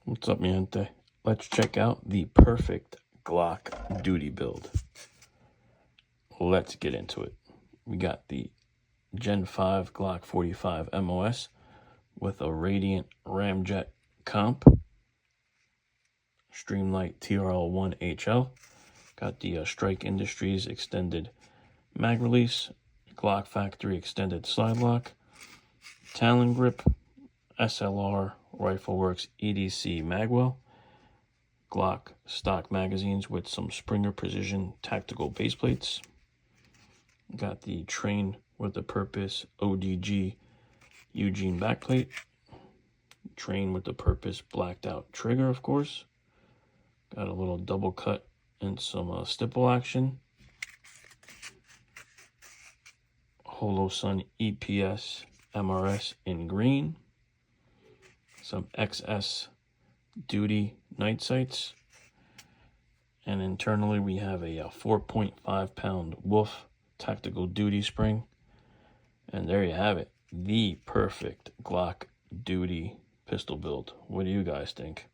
What's up, mi gente? Let's check out the perfect Glock duty build. Let's get into it. We got the Gen 5 Glock 45 MOS with a Radiant Ramjet comp, Streamlight TRL1 HL. Got the Strike Industries extended mag release, Glock Factory extended slide lock, Talon grip, SLR Rifleworks EDC magwell, Glock stock magazines with some Springer Precision tactical base plates. Got the Train with the Purpose ODG Eugene backplate. Train with the Purpose blacked out trigger, of course. Got a little double cut and some stipple action. Holosun EPS MRS in green. Some XS Duty night sights. And internally we have a 4.5 pound Wolf tactical duty spring. And there you have it. The perfect Glock duty pistol build. What do you guys think?